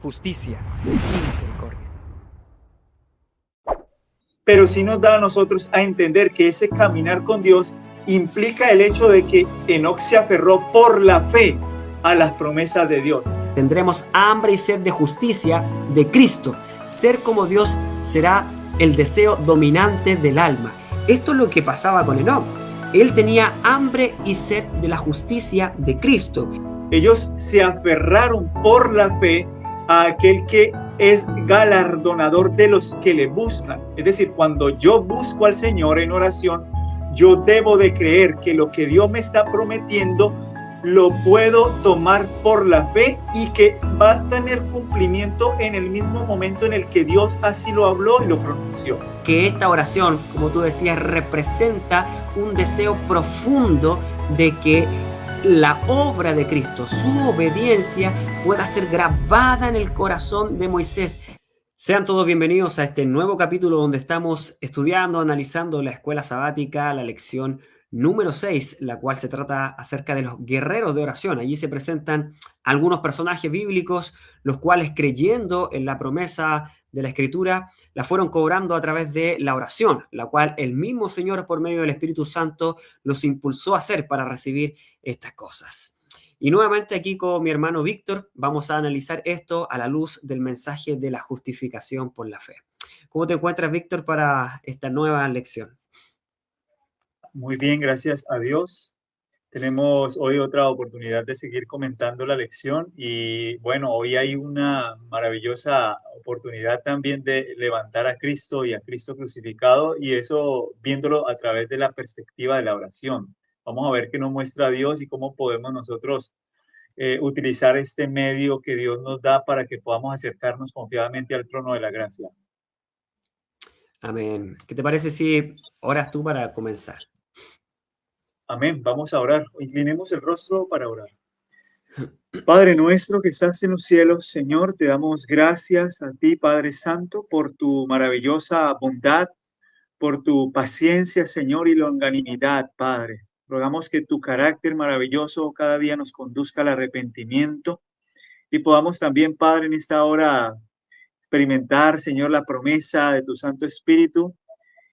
justicia y misericordia. Pero sí nos da a nosotros a entender que ese caminar con Dios implica el hecho de que Enoc se aferró por la fe a las promesas de Dios. Tendremos hambre y sed de justicia de Cristo. Ser como Dios será el deseo dominante del alma. Esto es lo que pasaba con Enoc. Él tenía hambre y sed de la justicia de Cristo. Ellos se aferraron por la fe a aquel que es galardonador de los que le buscan. Es decir, cuando yo busco al Señor en oración, yo debo de creer que lo que Dios me está prometiendo lo puedo tomar por la fe y que va a tener cumplimiento en el mismo momento en el que Dios así lo habló y lo pronunció. Que esta oración, como tú decías, representa un deseo profundo de que la obra de Cristo, su obediencia, pueda ser grabada en el corazón de Moisés. Sean todos bienvenidos a este nuevo capítulo donde estamos estudiando, analizando la escuela sabática, la lección número 6, la cual se trata acerca de los guerreros de oración. Allí se presentan algunos personajes bíblicos, los cuales, creyendo en la promesa de la Escritura, la fueron cobrando a través de la oración, la cual el mismo Señor, por medio del Espíritu Santo, los impulsó a hacer para recibir estas cosas. Y nuevamente aquí con mi hermano Víctor vamos a analizar esto a la luz del mensaje de la justificación por la fe. ¿Cómo te encuentras, Víctor, para esta nueva lección? Muy bien, gracias a Dios. Tenemos hoy otra oportunidad de seguir comentando la lección y bueno, hoy hay una maravillosa oportunidad también de levantar a Cristo y a Cristo crucificado y eso viéndolo a través de la perspectiva de la oración. Vamos a ver qué nos muestra Dios y cómo podemos nosotros utilizar este medio que Dios nos da para que podamos acercarnos confiadamente al trono de la gracia. Amén. ¿Qué te parece si oras tú para comenzar? Amén. Vamos a orar. Inclinemos el rostro para orar. Padre nuestro que estás en los cielos, Señor, te damos gracias a ti, Padre Santo, por tu maravillosa bondad, por tu paciencia, Señor, y longanimidad, Padre. Rogamos que tu carácter maravilloso cada día nos conduzca al arrepentimiento y podamos también, Padre, en esta hora experimentar, Señor, la promesa de tu Santo Espíritu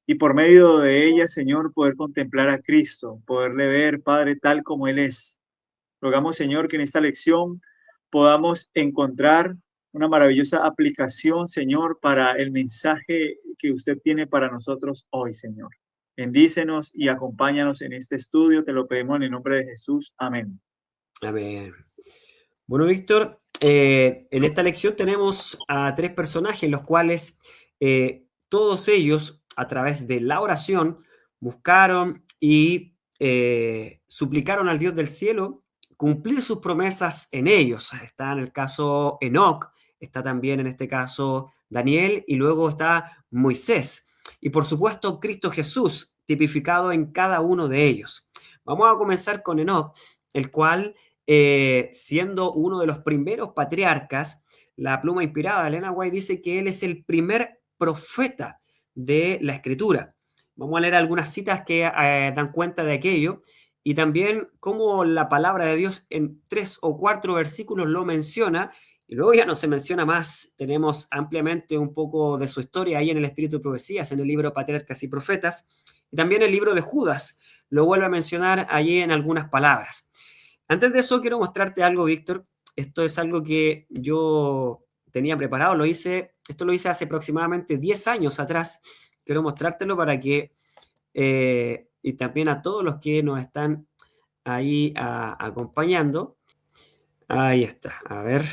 y por medio de ella, Señor, poder contemplar a Cristo, poderle ver, Padre, tal como Él es. Rogamos, Señor, que en esta lección podamos encontrar una maravillosa aplicación, Señor, para el mensaje que usted tiene para nosotros hoy, Señor. Bendícenos y acompáñanos en este estudio. Te lo pedimos en el nombre de Jesús. Amén. Amén. Bueno, Víctor, en esta lección tenemos a tres personajes, los cuales todos ellos, a través de la oración, buscaron y suplicaron al Dios del cielo cumplir sus promesas en ellos. Está en el caso Enoc, está también en este caso Daniel y luego está Moisés. Y por supuesto Cristo Jesús, tipificado en cada uno de ellos. Vamos a comenzar con Enoc, el cual, siendo uno de los primeros patriarcas, la pluma inspirada de Elena White dice que él es el primer profeta de la Escritura. Vamos a leer algunas citas que dan cuenta de aquello y también cómo la palabra de Dios en 3 o 4 versículos lo menciona y luego ya no se menciona más. Tenemos ampliamente un poco de su historia ahí en el Espíritu de Profecías, en el libro Patriarcas y Profetas, y también el libro de Judas lo vuelve a mencionar allí en algunas palabras. Antes de eso quiero mostrarte algo, Víctor. Esto es algo que yo tenía preparado, esto lo hice hace aproximadamente 10 años atrás. Quiero mostrártelo para que, y también a todos los que nos están ahí acompañando. Ahí está, a ver.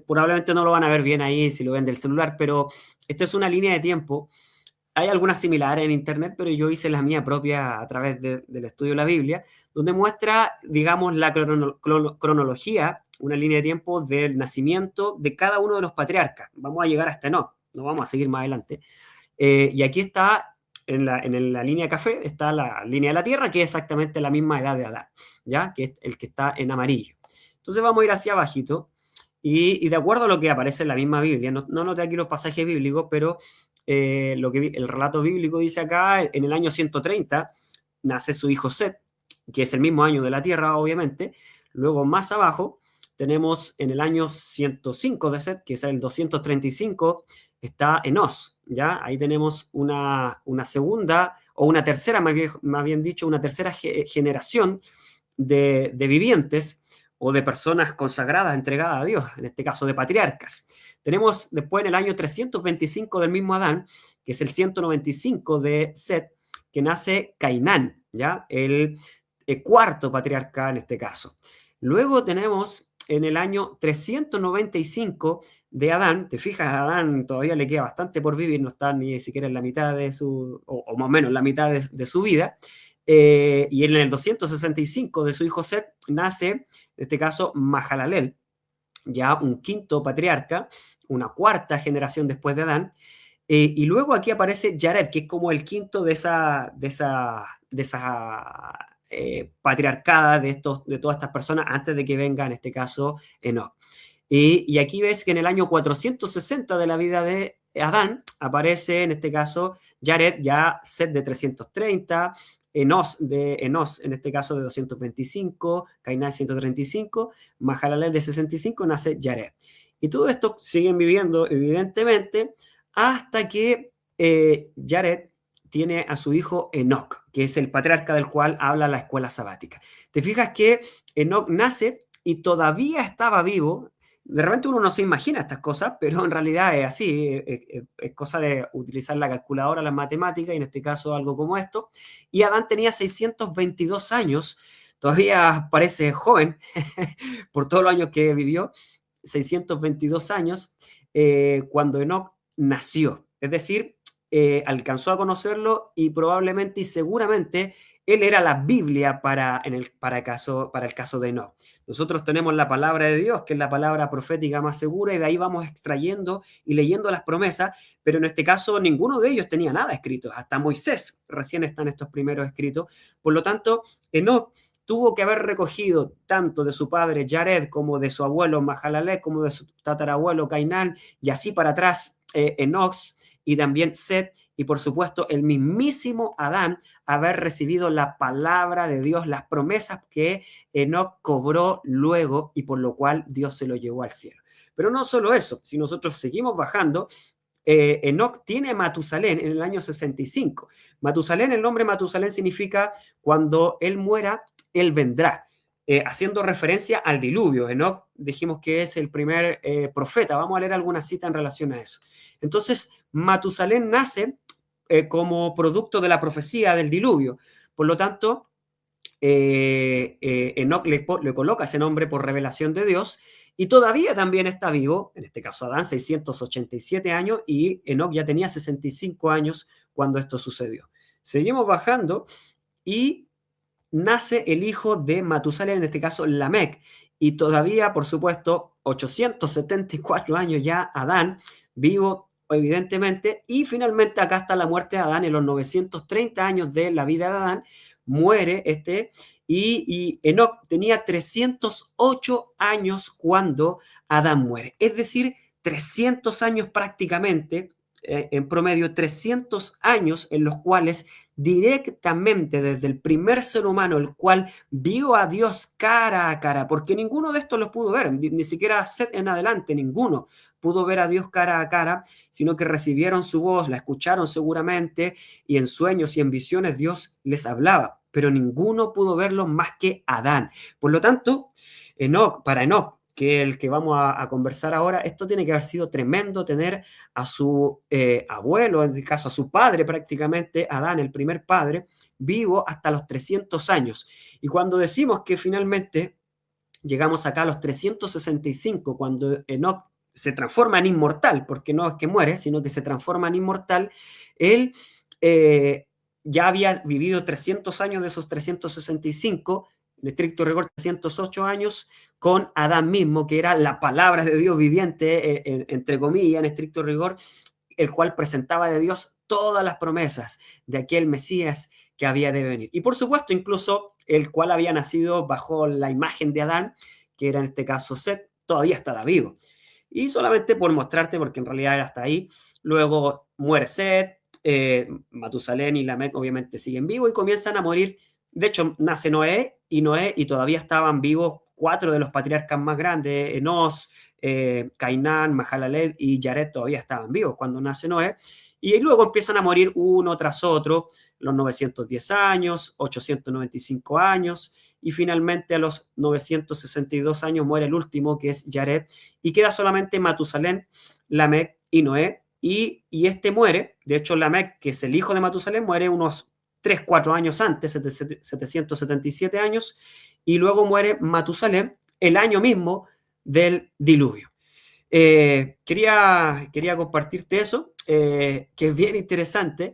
Probablemente no lo van a ver bien ahí si lo ven del celular, pero esta es una línea de tiempo. Hay algunas similares en internet, pero yo hice la mía propia a través del estudio de la Biblia, donde muestra, digamos, la cronología, una línea de tiempo del nacimiento de cada uno de los patriarcas. Vamos a llegar hasta Enoc, no vamos a seguir más adelante. Y aquí está, en la línea café, está la línea de la Tierra, que es exactamente la misma edad de Adán, ¿ya? Que es el que está en amarillo. Entonces vamos a ir hacia abajito, y de acuerdo a lo que aparece en la misma Biblia, no noté aquí los pasajes bíblicos, pero lo que el relato bíblico dice acá, en el año 130 nace su hijo Set, que es el mismo año de la Tierra, obviamente. Luego, más abajo, tenemos en el año 105 de Set, que es el 235, está Enos, ¿ya? Ahí tenemos una segunda, o una tercera, más bien dicho, una tercera generación de vivientes o de personas consagradas, entregadas a Dios, en este caso de patriarcas. Tenemos después en el año 325 del mismo Adán, que es el 195 de Set, que nace Cainán, ¿ya? El cuarto patriarca en este caso. Luego tenemos en el año 395 de Adán. Te fijas, a Adán todavía le queda bastante por vivir, no está ni siquiera en la mitad de su, o más o menos la mitad de su vida. Y en el 265 de su hijo Set nace, en este caso, Mahalalel, ya un quinto patriarca, una cuarta generación después de Adán. Y luego aquí aparece Jared, que es como el quinto de esa patriarcada de todas estas personas antes de que venga, en este caso, Enoch. Y aquí ves que en el año 460 de la vida de Adán aparece, en este caso, Jared, ya Set de 330, Enos, en este caso, de 225, Cainán 135, Mahalalel de 65, nace Jared. Y todo esto siguen viviendo, evidentemente, hasta que Jared tiene a su hijo Enoch, que es el patriarca del cual habla la escuela sabática. Te fijas que Enoch nace y todavía estaba vivo. De repente uno no se imagina estas cosas, pero en realidad es así, es cosa de utilizar la calculadora, las matemáticas, y en este caso algo como esto. Y Adán tenía 622 años, todavía parece joven por todos los años que vivió, 622 años, cuando Enoch nació. Es decir, alcanzó a conocerlo y probablemente y seguramente él era la Biblia para el caso de Enoch. Nosotros tenemos la palabra de Dios, que es la palabra profética más segura, y de ahí vamos extrayendo y leyendo las promesas, pero en este caso ninguno de ellos tenía nada escrito, hasta Moisés recién están estos primeros escritos. Por lo tanto, Enoch tuvo que haber recogido tanto de su padre Jared como de su abuelo Mahalalel, como de su tatarabuelo Cainán, y así para atrás Enoch y también Set, y por supuesto el mismísimo Adán, haber recibido la palabra de Dios, las promesas que Enoch cobró luego y por lo cual Dios se lo llevó al cielo. Pero no solo eso, si nosotros seguimos bajando, Enoch tiene a Matusalén en el año 65. Matusalén, el nombre Matusalén significa cuando él muera, él vendrá. Haciendo referencia al diluvio. Enoch dijimos que es el primer profeta. Vamos a leer alguna cita en relación a eso. Entonces, Matusalén nace como producto de la profecía del diluvio. Por lo tanto, Enoch le coloca ese nombre por revelación de Dios y todavía también está vivo, en este caso Adán, 687 años, y Enoch ya tenía 65 años cuando esto sucedió. Seguimos bajando y nace el hijo de Matusalén, en este caso Lamec, y todavía, por supuesto, 874 años ya Adán, vivo evidentemente, y finalmente acá está la muerte de Adán en los 930 años de la vida de Adán, muere y Enoch tenía 308 años cuando Adán muere, es decir, 300 años prácticamente, en promedio 300 años en los cuales directamente desde el primer ser humano, el cual vio a Dios cara a cara, porque ninguno de estos los pudo ver, ni siquiera Set en adelante, ninguno pudo ver a Dios cara a cara, sino que recibieron su voz, la escucharon seguramente, y en sueños y en visiones Dios les hablaba, pero ninguno pudo verlo más que Adán. Por lo tanto, para Enoch, que el que vamos a conversar ahora, esto tiene que haber sido tremendo, tener a su abuelo, en este caso a su padre prácticamente, Adán, el primer padre, vivo hasta los 300 años. Y cuando decimos que finalmente llegamos acá a los 365, cuando Enoch se transforma en inmortal, porque no es que muere, sino que se transforma en inmortal, él ya había vivido 300 años de esos 365, en estricto rigor 308 años, con Adán mismo, que era la palabra de Dios viviente, entre comillas, en estricto rigor, el cual presentaba de Dios todas las promesas de aquel Mesías que había de venir. Y por supuesto, incluso el cual había nacido bajo la imagen de Adán, que era en este caso Set, todavía estaba vivo. Y solamente por mostrarte, porque en realidad era hasta ahí, luego muere Set, Matusalén y Lamec obviamente siguen vivos y comienzan a morir. De hecho, nace Noé y todavía estaban vivos 4 de los patriarcas más grandes, Enos, Cainán, Mahalalel y Yared todavía estaban vivos cuando nace Noé. Y luego empiezan a morir uno tras otro, los 910 años, 895 años, y finalmente a los 962 años muere el último, que es Yared, y queda solamente Matusalén, Lamec y Noé, y este muere. De hecho, Lamec, que es el hijo de Matusalén, muere unos 3-4 años antes, 777 años, y luego muere Matusalén el año mismo del diluvio. Quería compartirte eso, que es bien interesante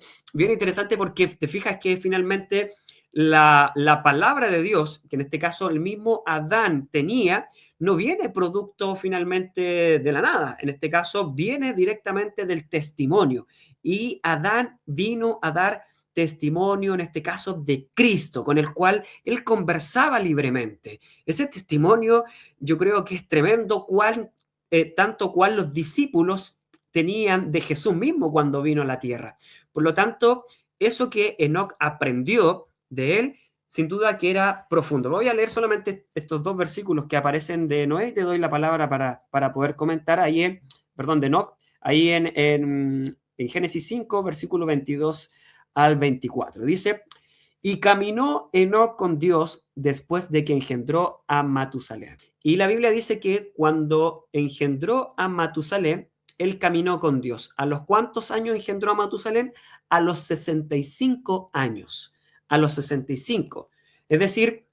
porque te fijas que finalmente la palabra de Dios, que en este caso el mismo Adán tenía, no viene producto finalmente de la nada. En este caso viene directamente del testimonio. Y Adán vino a dar testimonio, en este caso, de Cristo, con el cual él conversaba libremente. Ese testimonio yo creo que es tremendo, tanto cual los discípulos tenían de Jesús mismo cuando vino a la tierra. Por lo tanto, eso que Enoc aprendió de él, sin duda que era profundo. Voy a leer solamente estos 2 versículos que aparecen de Noé y te doy la palabra para poder comentar ahí de Enoc, ahí en Génesis 5, versículo 22 al 24. Dice: y caminó Enoc con Dios después de que engendró a Matusalén. Y la Biblia dice que cuando engendró a Matusalén, él caminó con Dios. ¿A los cuántos años engendró a Matusalén? A los 65 años. A los 65. Es decir,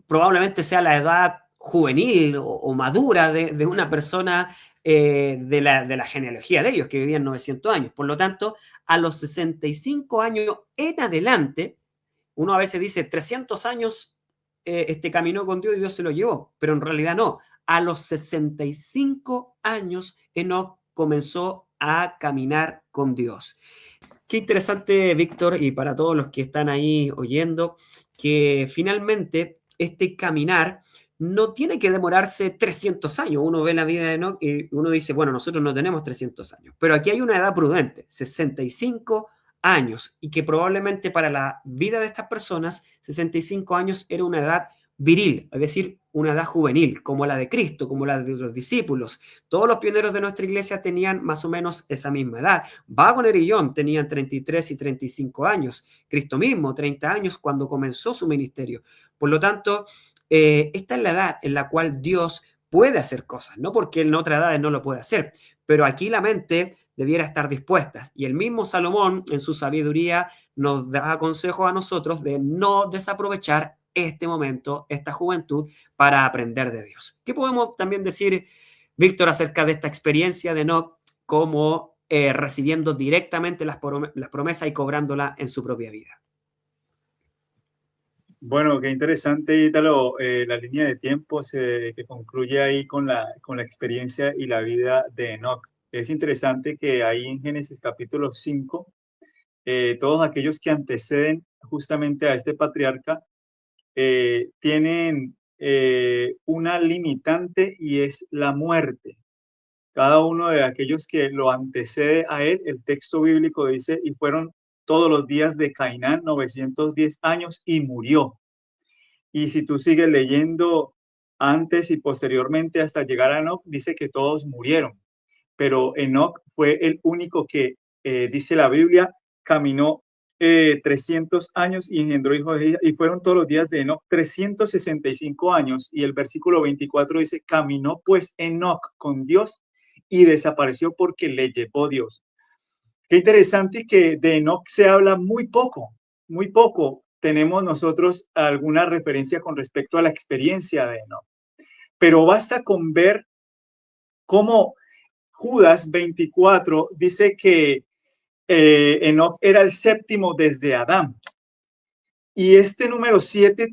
probablemente sea la edad juvenil o madura de una persona de la genealogía de ellos, que vivían 900 años. Por lo tanto, a los 65 años en adelante, uno a veces dice 300 años caminó con Dios y Dios se lo llevó, pero en realidad no. A los 65 años Enoc comenzó a caminar con Dios. Qué interesante, Víctor, y para todos los que están ahí oyendo, que finalmente este caminar no tiene que demorarse 300 años. Uno ve la vida de Enoc y uno dice, bueno, nosotros no tenemos 300 años, pero aquí hay una edad prudente, 65 años, y que probablemente para la vida de estas personas, 65 años era una edad viril, es decir, una edad juvenil, como la de Cristo, como la de los discípulos. Todos los pioneros de nuestra iglesia tenían más o menos esa misma edad. Wagner y John tenían 33 y 35 años. Cristo mismo, 30 años cuando comenzó su ministerio. Por lo tanto, esta es la edad en la cual Dios puede hacer cosas, no porque en otras edades no lo puede hacer, pero aquí la mente debiera estar dispuesta. Y el mismo Salomón, en su sabiduría, nos da consejo a nosotros de no desaprovechar este momento, esta juventud, para aprender de Dios. ¿Qué podemos también decir, Víctor, acerca de esta experiencia de Enoc como recibiendo directamente las promesas y cobrándolas en su propia vida? Bueno, qué interesante, Ítalo, la línea de tiempos que concluye ahí con la experiencia y la vida de Enoc. Es interesante que ahí en Génesis capítulo 5, todos aquellos que anteceden justamente a este patriarca tienen una limitante y es la muerte. Cada uno de aquellos que lo antecede a él, el texto bíblico dice, y fueron todos los días de Cainán 910 años y murió. Y si tú sigues leyendo antes y posteriormente hasta llegar a Enoc, dice que todos murieron. Pero Enoc fue el único que, dice la Biblia, caminó 300 años y engendró hijos de ella, y fueron todos los días de Enoc 365 años. Y el versículo 24 dice, caminó pues Enoc con Dios y desapareció porque le llevó Dios. Qué interesante que de Enoc se habla muy poco, muy poco. Tenemos nosotros alguna referencia con respecto a la experiencia de Enoc. Pero basta con ver cómo Judas 24 dice que Enoc era el séptimo desde Adán. Y este número 7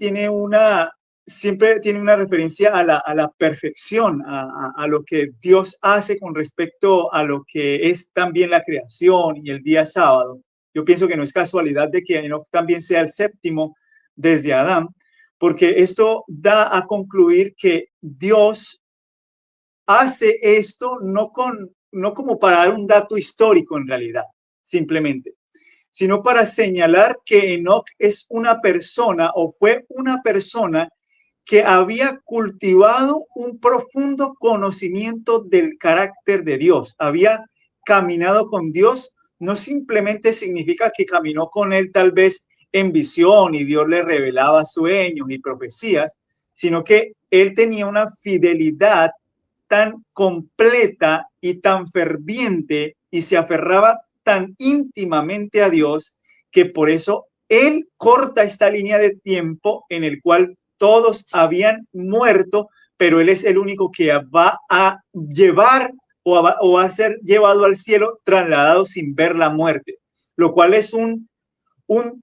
siempre tiene una referencia a la perfección, a lo que Dios hace con respecto a lo que es también la creación y el día sábado. Yo pienso que no es casualidad de que Enoc también sea el séptimo desde Adán, porque esto da a concluir que Dios hace esto no como para dar un dato histórico en realidad, simplemente, sino para señalar que Enoc es una persona o fue una persona que había cultivado un profundo conocimiento del carácter de Dios, había caminado con Dios. No simplemente significa que caminó con él tal vez en visión y Dios le revelaba sueños y profecías, sino que él tenía una fidelidad tan completa y tan ferviente y se aferraba tan íntimamente a Dios que por eso él corta esta línea de tiempo en el cual todos habían muerto, pero él es el único que va a llevar o va a ser llevado al cielo trasladado sin ver la muerte, lo cual es un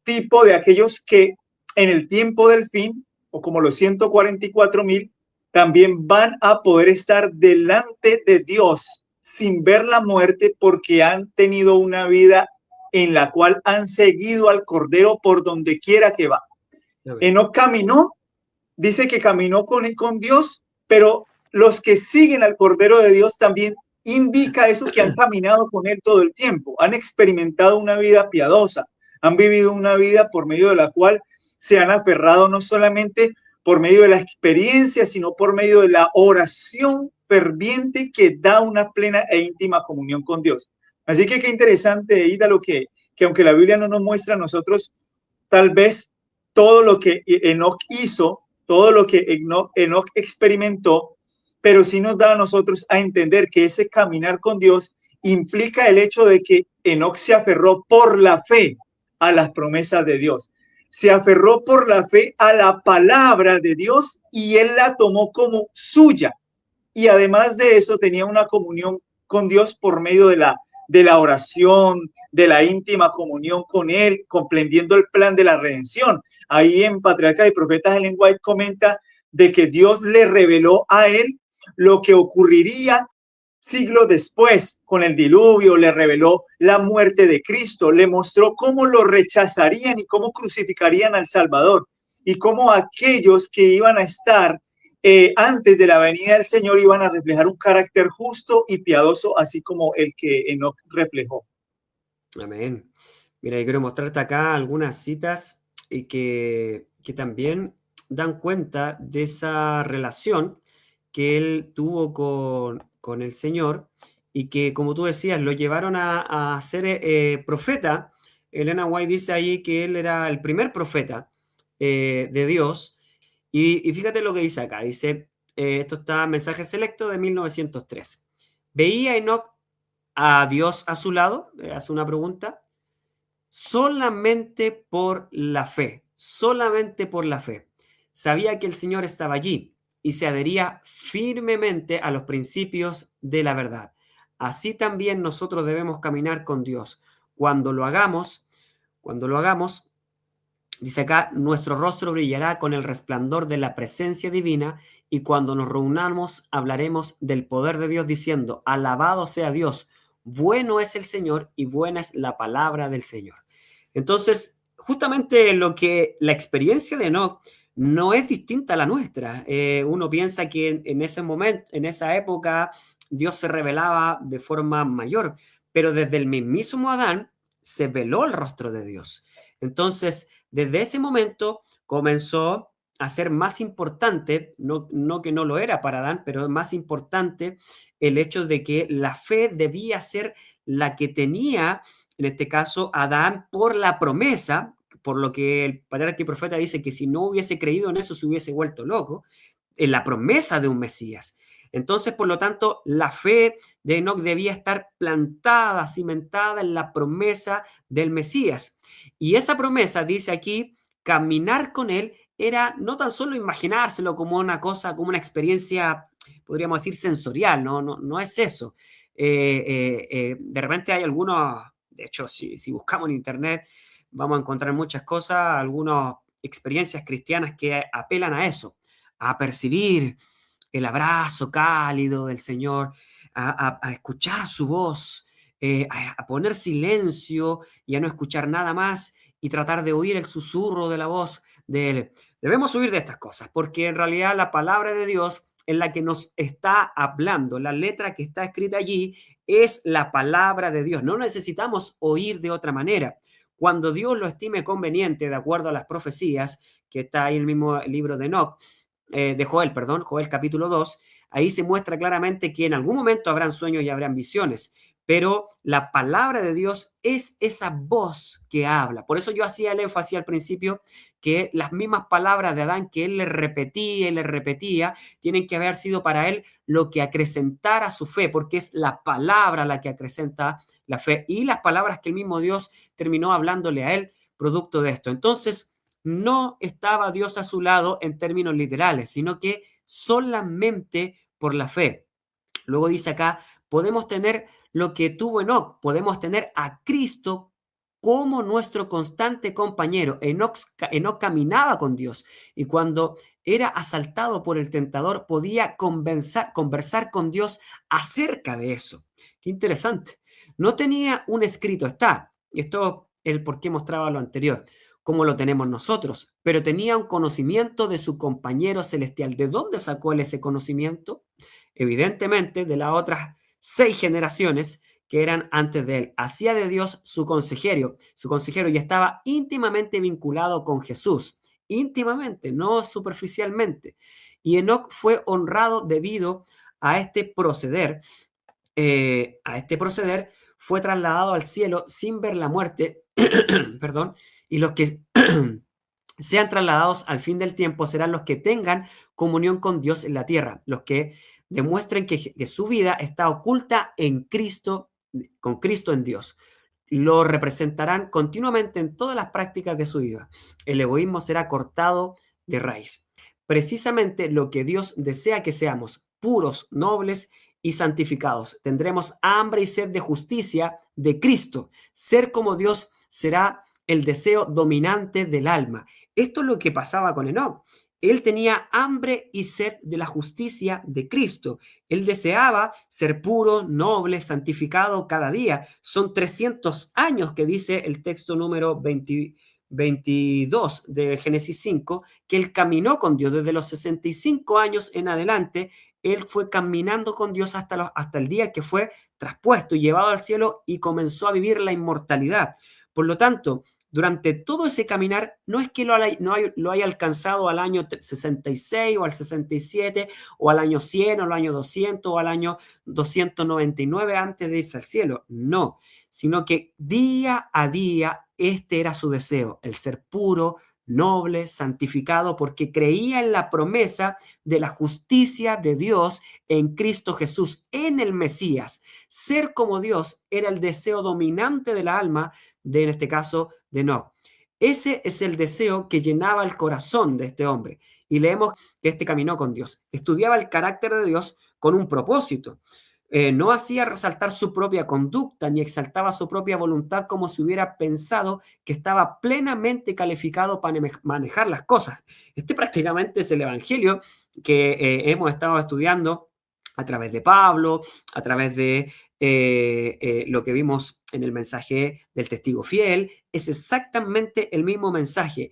tipo de aquellos que en el tiempo del fin, o como los 144,000, también van a poder estar delante de Dios sin ver la muerte porque han tenido una vida en la cual han seguido al Cordero por donde quiera que va. Enoc caminó, dice que caminó con Dios, pero los que siguen al Cordero de Dios también indica eso, que han caminado con él todo el tiempo, han experimentado una vida piadosa, han vivido una vida por medio de la cual se han aferrado no solamente por medio de la experiencia, sino por medio de la oración ferviente que da una plena e íntima comunión con Dios. Así que qué interesante, Ida, que aunque la Biblia no nos muestra a nosotros tal vez todo lo que Enoc hizo, todo lo que Enoc experimentó, pero sí nos da a nosotros a entender que ese caminar con Dios implica el hecho de que Enoc se aferró por la fe a las promesas de Dios. Se aferró por la fe a la palabra de Dios y él la tomó como suya. Y además de eso tenía una comunión con Dios por medio de la oración, de la íntima comunión con él, comprendiendo el plan de la redención. Ahí en Patriarcas y Profetas Ellen White comenta de que Dios le reveló a él lo que ocurriría siglos después con el diluvio, le reveló la muerte de Cristo, le mostró cómo lo rechazarían y cómo crucificarían al Salvador y cómo aquellos que iban a estar antes de la venida del Señor iban a reflejar un carácter justo y piadoso, así como el que Enoc reflejó. Amén. Mira, yo quiero mostrarte acá algunas citas que también dan cuenta de esa relación que él tuvo con el Señor y que, como tú decías, lo llevaron a ser profeta. Elena White dice ahí que él era el primer profeta de Dios. Y fíjate lo que dice acá. Dice, esto está en Mensaje Selecto de 1903. ¿Veía Enoc a Dios a su lado? Hace una pregunta. Solamente por la fe, solamente por la fe. Sabía que el Señor estaba allí y se adhería firmemente a los principios de la verdad. Así también nosotros debemos caminar con Dios. Cuando lo hagamos, dice acá, nuestro rostro brillará con el resplandor de la presencia divina y cuando nos reunamos hablaremos del poder de Dios diciendo, alabado sea Dios, bueno es el Señor y buena es la palabra del Señor. Entonces, justamente la experiencia de Enoc no es distinta a la nuestra. Uno piensa que en ese momento, en esa época, Dios se revelaba de forma mayor, pero desde el mismísimo Adán se veló el rostro de Dios. Entonces, desde ese momento comenzó a ser más importante, no que no lo era para Adán, pero es más importante el hecho de que la fe debía ser la que tenía, en este caso, Adán por la promesa, por lo que el patriarca y profeta dice que si no hubiese creído en eso se hubiese vuelto loco, en la promesa de un Mesías. Entonces, por lo tanto, la fe de Enoc debía estar plantada, cimentada en la promesa del Mesías. Y esa promesa, dice aquí, caminar con él era no tan solo imaginárselo como una cosa, como una experiencia, podríamos decir, sensorial, no es eso. De repente hay algunos, de hecho, si buscamos en internet, vamos a encontrar muchas cosas, algunas experiencias cristianas que apelan a eso, a percibir el abrazo cálido del Señor, a escuchar su voz, a poner silencio y a no escuchar nada más y tratar de oír el susurro de la voz de Él. Debemos huir de estas cosas porque en realidad la palabra de Dios es la que nos está hablando. La letra que está escrita allí es la palabra de Dios. No necesitamos oír de otra manera. Cuando Dios lo estime conveniente, de acuerdo a las profecías, que está ahí en el mismo libro de Enoc, de Joel, perdón, Joel capítulo 2, ahí se muestra claramente que en algún momento habrán sueños y habrán visiones, pero la palabra de Dios es esa voz que habla. Por eso yo hacía el énfasis al principio que las mismas palabras de Adán que él y le repetía, tienen que haber sido para él lo que acrecentara su fe, porque es la palabra la que acrecenta la fe y las palabras que el mismo Dios terminó hablándole a él producto de esto. Entonces, no estaba Dios a su lado en términos literales, sino que solamente por la fe. Luego dice acá, podemos tener lo que tuvo Enoc, podemos tener a Cristo como nuestro constante compañero. Enoc caminaba con Dios y cuando era asaltado por el tentador podía conversar con Dios acerca de eso. Qué interesante. No tenía un escrito, está, y esto es el por qué mostraba lo anterior, como lo tenemos nosotros, pero tenía un conocimiento de su compañero celestial. ¿De dónde sacó él ese conocimiento? Evidentemente de las otras 6 generaciones que eran antes de él. Hacía de Dios su consejero y estaba íntimamente vinculado con Jesús, íntimamente, no superficialmente. Y Enoc fue honrado debido a este proceder. Fue trasladado al cielo sin ver la muerte, perdón, y los que sean trasladados al fin del tiempo serán los que tengan comunión con Dios en la tierra, los que demuestren que su vida está oculta en Cristo, con Cristo en Dios. Lo representarán continuamente en todas las prácticas de su vida. El egoísmo será cortado de raíz. Precisamente lo que Dios desea que seamos, puros, nobles y santificados. Tendremos hambre y sed de justicia de Cristo. Ser como Dios será el deseo dominante del alma. Esto es lo que pasaba con Enoc. Él tenía hambre y sed de la justicia de Cristo. Él deseaba ser puro, noble, santificado cada día. Son 300 años que dice el texto número 22 de Génesis 5, que él caminó con Dios desde los 65 años en adelante. Él fue caminando con Dios hasta el día que fue traspuesto y llevado al cielo y comenzó a vivir la inmortalidad. Por lo tanto, durante todo ese caminar, no es que lo haya alcanzado al año 66 o al 67 o al año 100 o al año 200 o al año 299 antes de irse al cielo. No, sino que día a día este era su deseo, el ser puro, noble, santificado, porque creía en la promesa de la justicia de Dios en Cristo Jesús, en el Mesías. Ser como Dios era el deseo dominante de la alma de, en este caso, de Enoc. Ese es el deseo que llenaba el corazón de este hombre. Y leemos que este caminó con Dios. Estudiaba el carácter de Dios con un propósito. No hacía resaltar su propia conducta ni exaltaba su propia voluntad como si hubiera pensado que estaba plenamente calificado para manejar las cosas. Este prácticamente es el evangelio que hemos estado estudiando a través de Pablo, a través de lo que vimos en el mensaje del testigo fiel. Es exactamente el mismo mensaje.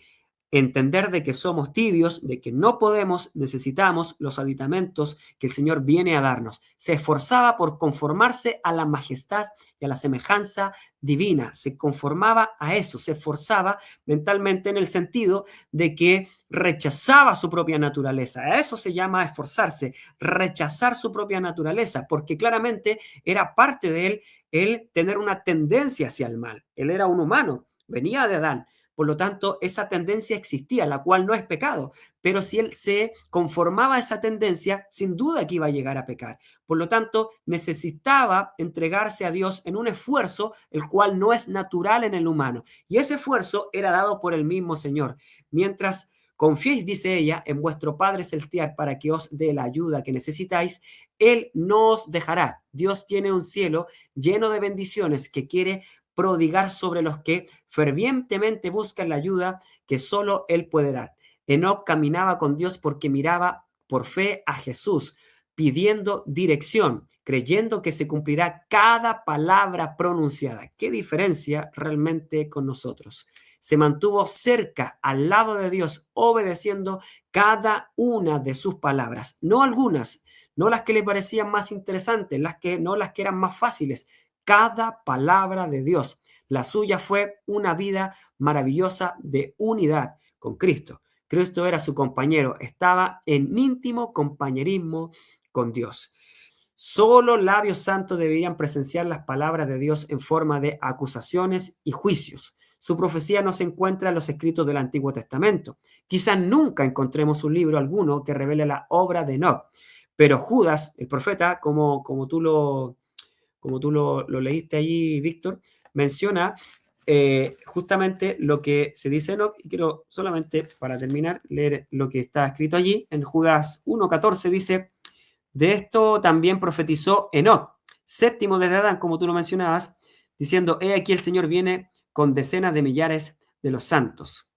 Entender de que somos tibios, de que no podemos, necesitamos los aditamentos que el Señor viene a darnos. Se esforzaba por conformarse a la majestad y a la semejanza divina. Se conformaba a eso, se esforzaba mentalmente en el sentido de que rechazaba su propia naturaleza. A eso se llama esforzarse, rechazar su propia naturaleza, porque claramente era parte de él el tener una tendencia hacia el mal. Él era un humano, venía de Adán. Por lo tanto, esa tendencia existía, la cual no es pecado. Pero si él se conformaba a esa tendencia, sin duda que iba a llegar a pecar. Por lo tanto, necesitaba entregarse a Dios en un esfuerzo, el cual no es natural en el humano. Y ese esfuerzo era dado por el mismo Señor. Mientras confiéis, dice ella, en vuestro Padre Celestial para que os dé la ayuda que necesitáis, Él no os dejará. Dios tiene un cielo lleno de bendiciones que quiere prodigar sobre los que fervientemente buscan la ayuda que solo Él puede dar. Enoc caminaba con Dios porque miraba por fe a Jesús, pidiendo dirección, creyendo que se cumplirá cada palabra pronunciada. ¿Qué diferencia realmente con nosotros? Se mantuvo cerca, al lado de Dios, obedeciendo cada una de sus palabras, no algunas, no las que le parecían más interesantes, no las que eran más fáciles, cada palabra de Dios. La suya fue una vida maravillosa de unidad con Cristo. Cristo era su compañero, estaba en íntimo compañerismo con Dios. Solo labios santos deberían presenciar las palabras de Dios en forma de acusaciones y juicios. Su profecía no se encuentra en los escritos del Antiguo Testamento. Quizás nunca encontremos un libro alguno que revele la obra de Enoc, pero Judas, el profeta, como tú lo leíste allí, Víctor, menciona justamente lo que se dice en Enoc, y quiero solamente, para terminar, leer lo que está escrito allí. En Judas 1:14 dice: de esto también profetizó Enoc, séptimo desde Adán, como tú lo mencionabas, diciendo: he aquí el Señor viene con decenas de millares de los santos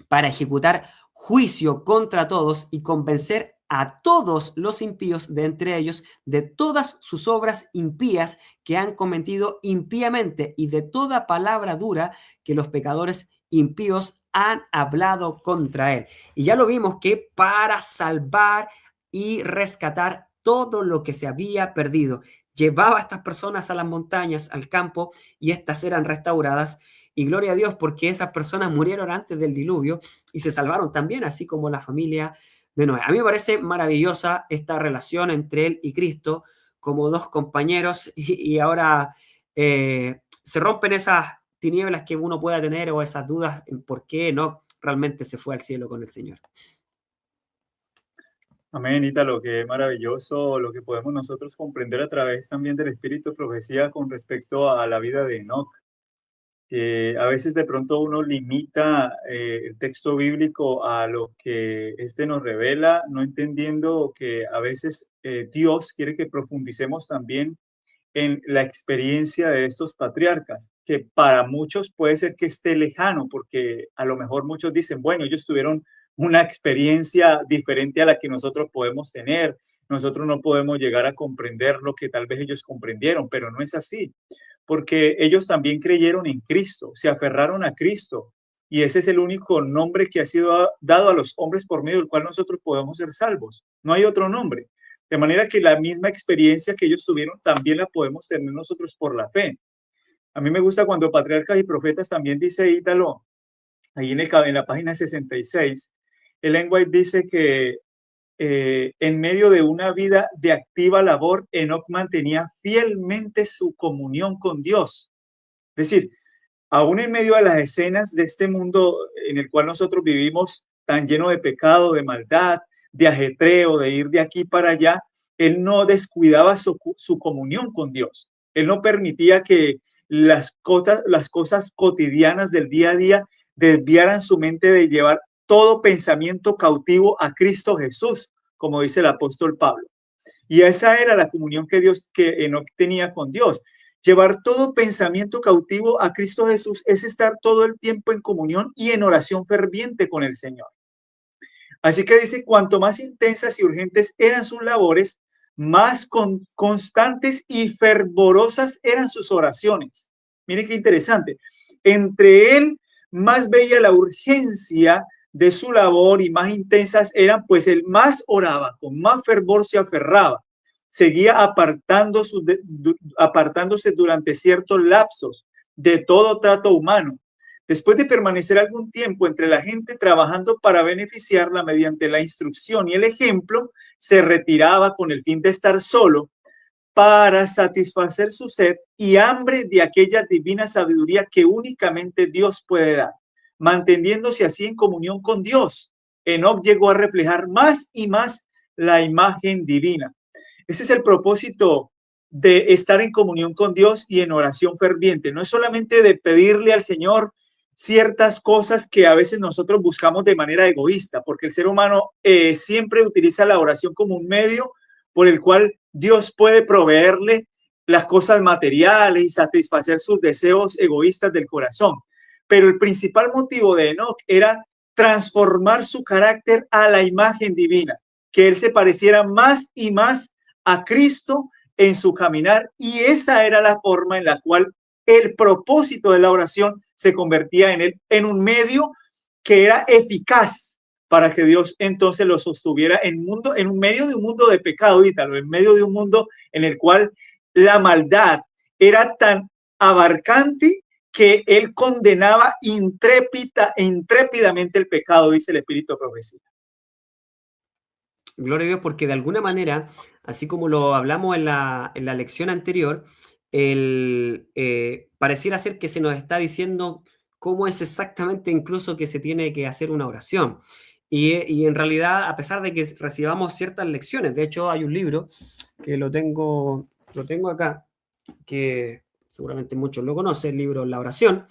para ejecutar juicio contra todos y convencer a todos los impíos de entre ellos de todas sus obras impías que han cometido impíamente y de toda palabra dura que los pecadores impíos han hablado contra él. Y ya lo vimos que para salvar y rescatar todo lo que se había perdido, llevaba a estas personas a las montañas, al campo, y estas eran restauradas. Y gloria a Dios, porque esas personas murieron antes del diluvio y se salvaron también, así como la familia de Noé. A mí me parece maravillosa esta relación entre él y Cristo como dos compañeros, y ahora se rompen esas tinieblas que uno pueda tener o esas dudas en por qué no realmente se fue al cielo con el Señor. Amén, Ítalo, qué maravilloso lo que podemos nosotros comprender a través también del Espíritu de Profecía con respecto a la vida de Enoc. A veces de pronto uno limita el texto bíblico a lo que este nos revela, no entendiendo que a veces Dios quiere que profundicemos también en la experiencia de estos patriarcas, que para muchos puede ser que esté lejano, porque a lo mejor muchos dicen, bueno, ellos tuvieron una experiencia diferente a la que nosotros podemos tener, nosotros no podemos llegar a comprender lo que tal vez ellos comprendieron, pero no es así, porque ellos también creyeron en Cristo, se aferraron a Cristo, y ese es el único nombre que ha sido dado a los hombres por medio del cual nosotros podemos ser salvos. No hay otro nombre. De manera que la misma experiencia que ellos tuvieron también la podemos tener nosotros por la fe. A mí me gusta cuando Patriarcas y Profetas también dice Ítalo, ahí en la página 66, Ellen White dice que en medio de una vida de activa labor, Enoc mantenía fielmente su comunión con Dios. Es decir, aún en medio de las escenas de este mundo en el cual nosotros vivimos, tan lleno de pecado, de maldad, de ajetreo, de ir de aquí para allá, él no descuidaba su comunión con Dios. Él no permitía que las cosas cotidianas del día a día desviaran su mente de llevar todo pensamiento cautivo a Cristo Jesús, como dice el apóstol Pablo. Y esa era la comunión que Enoc tenía con Dios. Llevar todo pensamiento cautivo a Cristo Jesús es estar todo el tiempo en comunión y en oración ferviente con el Señor. Así que dice, cuanto más intensas y urgentes eran sus labores, más constantes y fervorosas eran sus oraciones. Miren qué interesante. Entre él más veía la urgencia de su labor y más intensas eran, pues él más oraba, con más fervor se aferraba. Seguía apartándose durante ciertos lapsos de todo trato humano. Después de permanecer algún tiempo entre la gente trabajando para beneficiarla mediante la instrucción y el ejemplo, se retiraba con el fin de estar solo para satisfacer su sed y hambre de aquella divina sabiduría que únicamente Dios puede dar, manteniéndose así en comunión con Dios. Enoc llegó a reflejar más y más la imagen divina. Ese es el propósito de estar en comunión con Dios y en oración ferviente. No es solamente de pedirle al Señor ciertas cosas que a veces nosotros buscamos de manera egoísta, porque el ser humano siempre utiliza la oración como un medio por el cual Dios puede proveerle las cosas materiales y satisfacer sus deseos egoístas del corazón. Pero el principal motivo de Enoc era transformar su carácter a la imagen divina, que él se pareciera más y más a Cristo en su caminar, y esa era la forma en la cual el propósito de la oración se convertía en un medio que era eficaz para que Dios entonces lo sostuviera en un medio de un mundo de pecado, Ítalo, en medio de un mundo en el cual la maldad era tan abarcante que él condenaba intrépidamente el pecado, dice el Espíritu de Profecía. Gloria a Dios, porque de alguna manera, así como lo hablamos en la lección anterior, pareciera ser que se nos está diciendo cómo es exactamente incluso que se tiene que hacer una oración. Y en realidad, a pesar de que recibamos ciertas lecciones, de hecho hay un libro que lo tengo acá, que seguramente muchos lo conocen, el libro La Oración,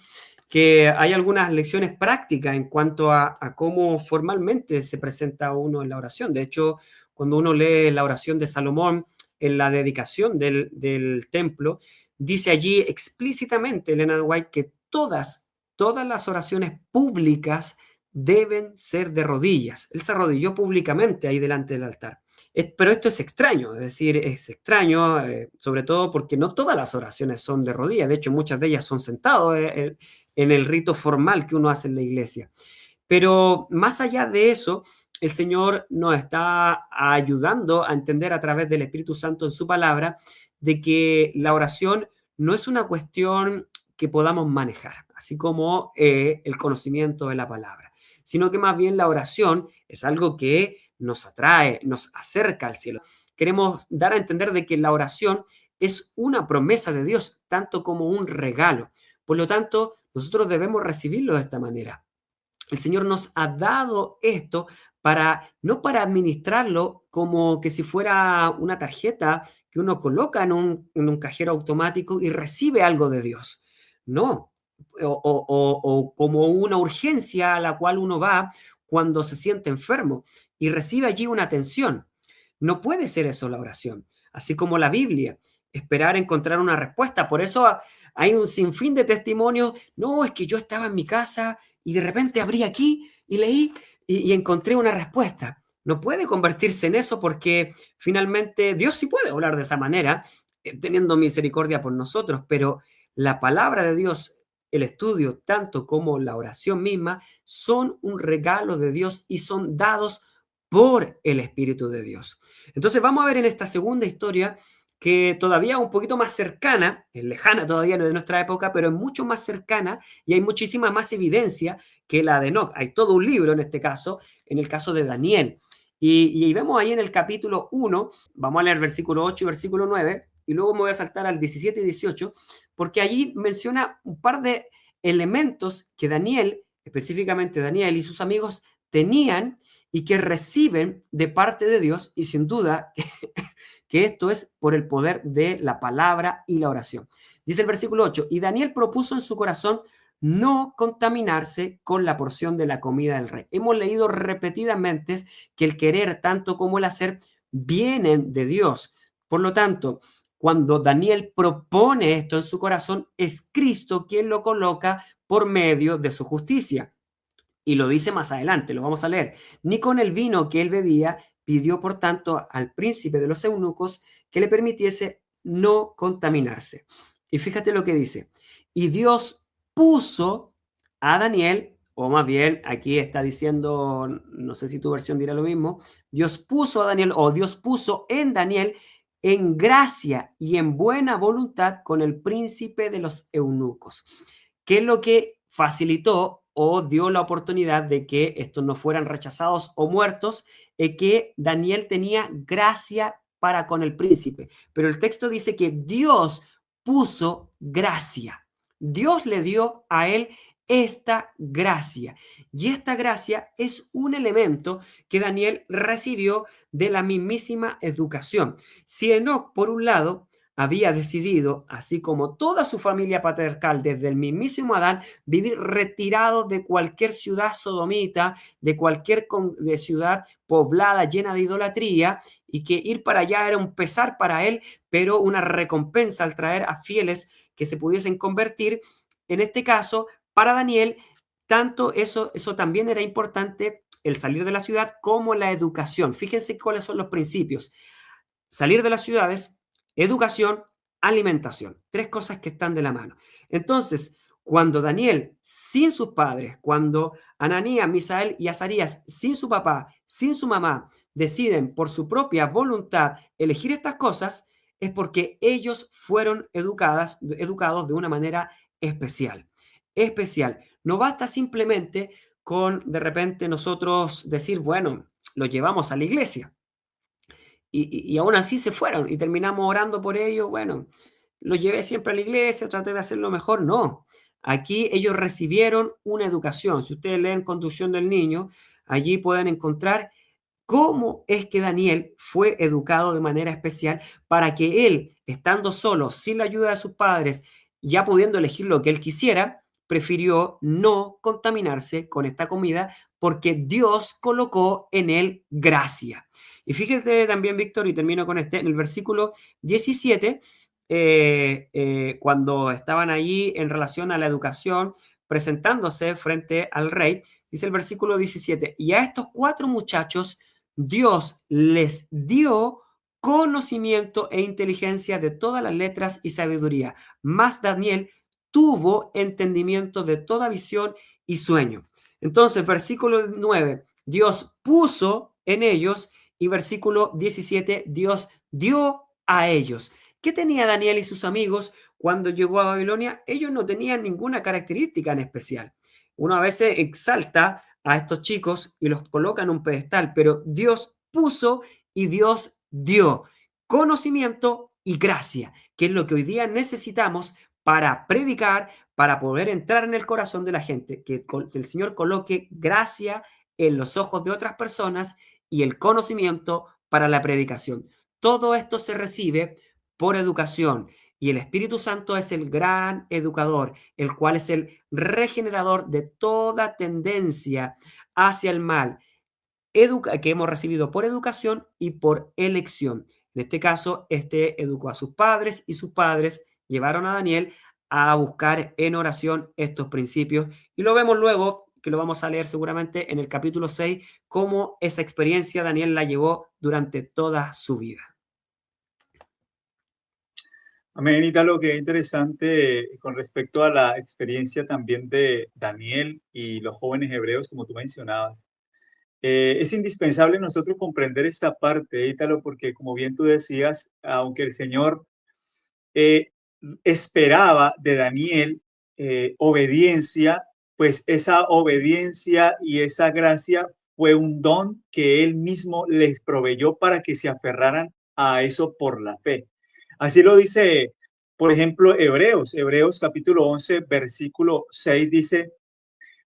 que hay algunas lecciones prácticas en cuanto a cómo formalmente se presenta uno en la oración. De hecho, cuando uno lee la oración de Salomón en la dedicación del templo, dice allí explícitamente Elena White que todas las oraciones públicas deben ser de rodillas. Él se arrodilló públicamente ahí delante del altar. Pero esto es extraño, es decir, es extraño, sobre todo porque no todas las oraciones son de rodillas, de hecho muchas de ellas son sentados en el rito formal que uno hace en la iglesia. Pero más allá de eso, el Señor nos está ayudando a entender a través del Espíritu Santo en su palabra de que la oración no es una cuestión que podamos manejar, así como el conocimiento de la palabra, sino que más bien la oración es algo que nos atrae, nos acerca al cielo. Queremos dar a entender de que la oración es una promesa de Dios, tanto como un regalo. Por lo tanto, nosotros debemos recibirlo de esta manera. El Señor nos ha dado esto no para administrarlo como que si fuera una tarjeta que uno coloca en un cajero automático y recibe algo de Dios. No, o como una urgencia a la cual uno va cuando se siente enfermo y recibe allí una atención. No puede ser eso la oración, así como la Biblia, esperar encontrar una respuesta. Por eso hay un sinfín de testimonios. No, es que yo estaba en mi casa y de repente abrí aquí y leí y encontré una respuesta. No puede convertirse en eso porque finalmente Dios sí puede hablar de esa manera, teniendo misericordia por nosotros, pero la palabra de Dios, el estudio, tanto como la oración misma, son un regalo de Dios y son dados por el Espíritu de Dios. Entonces vamos a ver en esta segunda historia que todavía es un poquito más cercana, es lejana todavía no de nuestra época, pero es mucho más cercana y hay muchísima más evidencia que la de Enoc. Hay todo un libro en este caso, en el caso de Daniel. Y vemos ahí en el capítulo 1, vamos a leer versículo 8 y versículo 9, y luego me voy a saltar al 17 y 18, porque allí menciona un par de elementos que Daniel, específicamente Daniel y sus amigos, tenían y que reciben de parte de Dios, y sin duda que esto es por el poder de la palabra y la oración. Dice el versículo 8, y Daniel propuso en su corazón no contaminarse con la porción de la comida del rey. Hemos leído repetidamente que el querer tanto como el hacer vienen de Dios. Por lo tanto, cuando Daniel propone esto en su corazón, es Cristo quien lo coloca por medio de su justicia. Y lo dice más adelante, lo vamos a leer. Ni con el vino que él bebía pidió, por tanto, al príncipe de los eunucos que le permitiese no contaminarse. Y fíjate lo que dice. Y Dios puso a Daniel, o más bien aquí está diciendo, no sé si tu versión dirá lo mismo, Dios puso a Daniel, o Dios puso en Daniel en gracia y en buena voluntad con el príncipe de los eunucos. ¿Qué es lo que facilitó o dio la oportunidad de que estos no fueran rechazados o muertos? Que Daniel tenía gracia para con el príncipe. Pero el texto dice que Dios puso gracia. Dios le dio a él esta gracia. Y esta gracia es un elemento que Daniel recibió de la mismísima educación. Si Enoc, por un lado, había decidido, así como toda su familia patriarcal, desde el mismísimo Adán, vivir retirado de cualquier ciudad sodomita, de cualquier de ciudad poblada llena de idolatría, y que ir para allá era un pesar para él, pero una recompensa al traer a fieles que se pudiesen convertir. En este caso, para Daniel, tanto eso también era importante, el salir de la ciudad, como la educación. Fíjense cuáles son los principios. Salir de las ciudades, educación, alimentación. Tres cosas que están de la mano. Entonces, cuando Daniel, sin sus padres, cuando Ananías, Misael y Azarías, sin su papá, sin su mamá, deciden por su propia voluntad elegir estas cosas, es porque ellos fueron educados de una manera especial. especial. No basta simplemente con de repente nosotros decir, bueno, lo llevamos a la iglesia y aún así se fueron y terminamos orando por ellos. Bueno, lo llevé siempre a la iglesia, traté de hacerlo mejor. No, aquí ellos recibieron una educación. Si ustedes leen Conducción del Niño, allí pueden encontrar cómo es que Daniel fue educado de manera especial para que él, estando solo, sin la ayuda de sus padres, ya pudiendo elegir lo que él quisiera, prefirió no contaminarse con esta comida porque Dios colocó en él gracia. Y fíjate también, Víctor, y termino con este, en el versículo 17, cuando estaban allí en relación a la educación, presentándose frente al rey, dice el versículo 17, y a estos 4 muchachos Dios les dio conocimiento e inteligencia de todas las letras y sabiduría, mas Daniel tuvo entendimiento de toda visión y sueño. Entonces, versículo 9, Dios puso en ellos y versículo 17, Dios dio a ellos. ¿Qué tenía Daniel y sus amigos cuando llegó a Babilonia? Ellos no tenían ninguna característica en especial. Uno a veces exalta a estos chicos y los coloca en un pedestal, pero Dios puso y Dios dio conocimiento y gracia, que es lo que hoy día necesitamos para predicar, para poder entrar en el corazón de la gente, que el Señor coloque gracia en los ojos de otras personas y el conocimiento para la predicación. Todo esto se recibe por educación y el Espíritu Santo es el gran educador, el cual es el regenerador de toda tendencia hacia el mal, que hemos recibido por educación y por elección. En este caso, este educó a sus padres y sus padres llevaron a Daniel a buscar en oración estos principios. Y lo vemos luego, que lo vamos a leer seguramente en el capítulo 6, cómo esa experiencia Daniel la llevó durante toda su vida. Amén, Ítalo, que interesante con respecto a la experiencia también de Daniel y los jóvenes hebreos, como tú mencionabas. Es indispensable nosotros comprender esta parte, Ítalo, porque como bien tú decías, aunque el Señor eh, esperaba de Daniel obediencia, pues esa obediencia y esa gracia fue un don que Él mismo les proveyó para que se aferraran a eso por la fe. Así lo dice, por ejemplo, Hebreos capítulo 11, versículo 6 dice,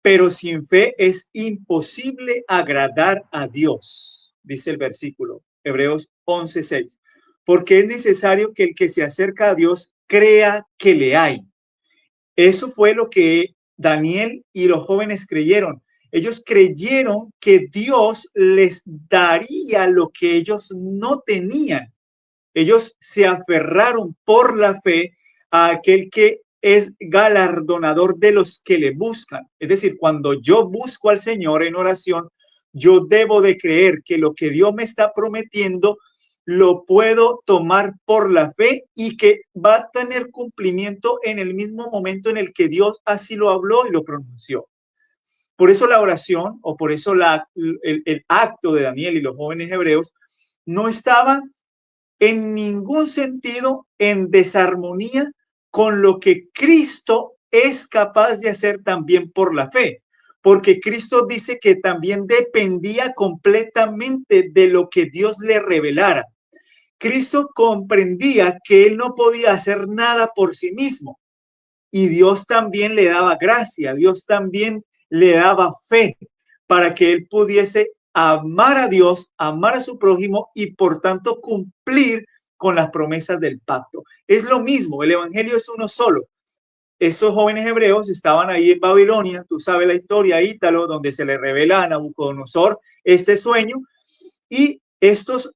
pero sin fe es imposible agradar a Dios, dice el versículo, Hebreos 11, 6, porque es necesario que el que se acerca a Dios crea que le hay. Eso fue lo que Daniel y los jóvenes creyeron. Ellos creyeron que Dios les daría lo que ellos no tenían. Ellos se aferraron por la fe a aquel que es galardonador de los que le buscan. Es decir, cuando yo busco al Señor en oración, yo debo de creer que lo que Dios me está prometiendo lo puedo tomar por la fe y que va a tener cumplimiento en el mismo momento en el que Dios así lo habló y lo pronunció. Por eso la oración o por eso el acto de Daniel y los jóvenes hebreos no estaban en ningún sentido en desarmonía con lo que Cristo es capaz de hacer también por la fe, porque Cristo dice que también dependía completamente de lo que Dios le revelara. Cristo comprendía que él no podía hacer nada por sí mismo y Dios también le daba gracia, Dios también le daba fe para que él pudiese amar a Dios, amar a su prójimo y por tanto cumplir con las promesas del pacto. Es lo mismo, el evangelio es uno solo. Estos jóvenes hebreos estaban ahí en Babilonia, tú sabes la historia, Ítalo, donde se le revela a Nabucodonosor este sueño y estos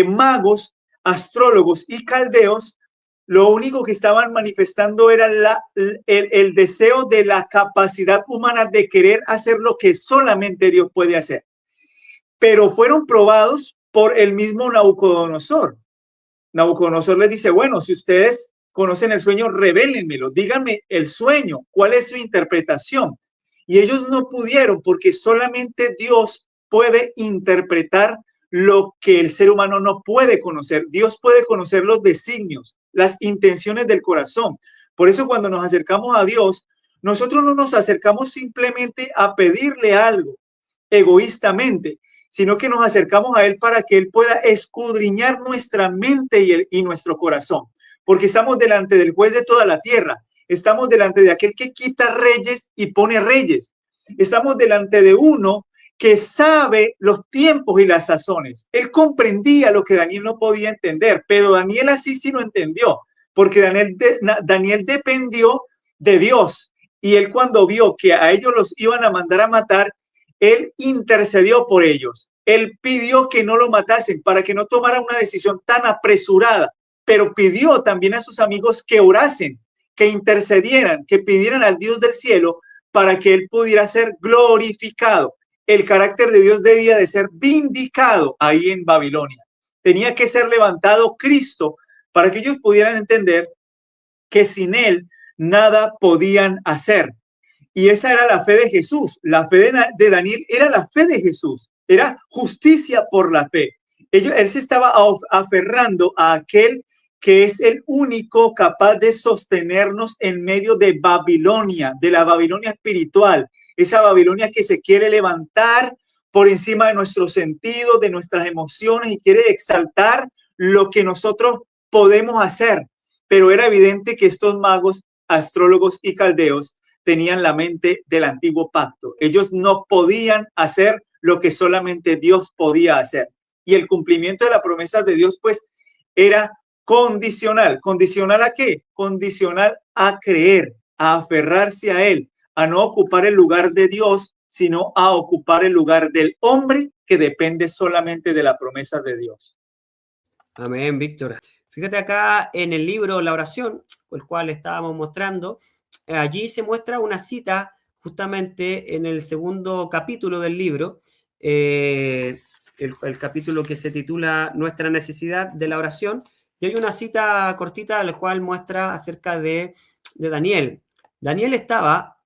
magos, astrólogos y caldeos, lo único que estaban manifestando era el deseo de la capacidad humana de querer hacer lo que solamente Dios puede hacer. Pero fueron probados por el mismo Nabucodonosor. Nabucodonosor les dice, bueno, si ustedes conocen el sueño, revélenmelo, díganme el sueño, cuál es su interpretación. Y ellos no pudieron porque solamente Dios puede interpretar lo que el ser humano no puede conocer. Dios puede conocer los designios, las intenciones del corazón. Por eso cuando nos acercamos a Dios, nosotros no nos acercamos simplemente a pedirle algo egoístamente, sino que nos acercamos a Él para que Él pueda escudriñar nuestra mente y nuestro corazón, porque estamos delante del juez de toda la tierra, estamos delante de aquel que quita reyes y pone reyes, estamos delante de uno que sabe los tiempos y las sazones. Él comprendía lo que Daniel no podía entender, pero Daniel así sí lo entendió, porque Daniel dependió de Dios, y él cuando vio que a ellos los iban a mandar a matar, él intercedió por ellos. Él pidió que no lo matasen para que no tomara una decisión tan apresurada, pero pidió también a sus amigos que orasen, que intercedieran, que pidieran al Dios del cielo para que él pudiera ser glorificado. El carácter de Dios debía de ser vindicado ahí en Babilonia. Tenía que ser levantado Cristo para que ellos pudieran entender que sin él nada podían hacer. Y esa era la fe de Jesús. La fe de Daniel era la fe de Jesús. Era justicia por la fe. Él se estaba aferrando a aquel que es el único capaz de sostenernos en medio de Babilonia, de la Babilonia espiritual, esa Babilonia que se quiere levantar por encima de nuestros sentidos, de nuestras emociones, y quiere exaltar lo que nosotros podemos hacer. Pero era evidente que estos magos, astrólogos y caldeos tenían la mente del antiguo pacto. Ellos no podían hacer lo que solamente Dios podía hacer. Y el cumplimiento de las promesas de Dios, pues, era condicional. ¿Condicional a qué? Condicional a creer, a aferrarse a Él, a no ocupar el lugar de Dios, sino a ocupar el lugar del hombre que depende solamente de la promesa de Dios. Amén, Víctor. Fíjate acá en el libro La Oración, el cual estábamos mostrando, allí se muestra una cita justamente en el segundo capítulo del libro, el capítulo que se titula Nuestra necesidad de la oración, y hay una cita cortita la cual muestra acerca de Daniel. Daniel estaba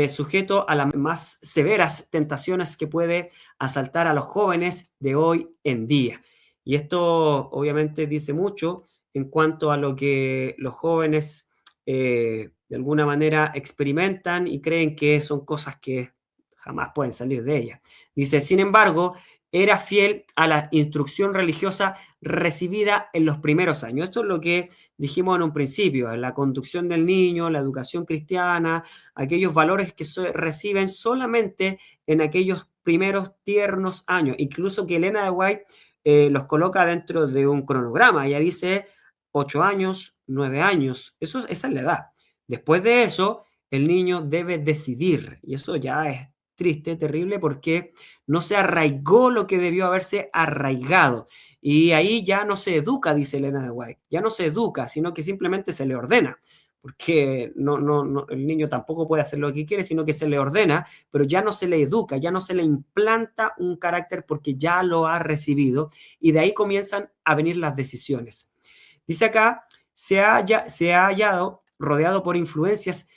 sujeto a las más severas tentaciones que puede asaltar a los jóvenes de hoy en día. Y esto obviamente dice mucho en cuanto a lo que los jóvenes de alguna manera experimentan y creen que son cosas que jamás pueden salir de ellas. Dice, sin embargo, era fiel a la instrucción religiosa recibida en los primeros años. Esto es lo que dijimos en un principio, la conducción del niño, la educación cristiana, aquellos valores que reciben solamente en aquellos primeros tiernos años. Incluso que Elena de White los coloca dentro de un cronograma. Ella dice 8 años, 9 años. Esa es la edad. Después de eso, el niño debe decidir. Y eso ya es triste, terrible, porque no se arraigó lo que debió haberse arraigado. Y ahí ya no se educa, dice Elena de White. Ya no se educa, sino que simplemente se le ordena. Porque el niño tampoco puede hacer lo que quiere, sino que se le ordena, pero ya no se le educa, ya no se le implanta un carácter porque ya lo ha recibido. Y de ahí comienzan a venir las decisiones. Dice acá, se ha hallado rodeado por influencias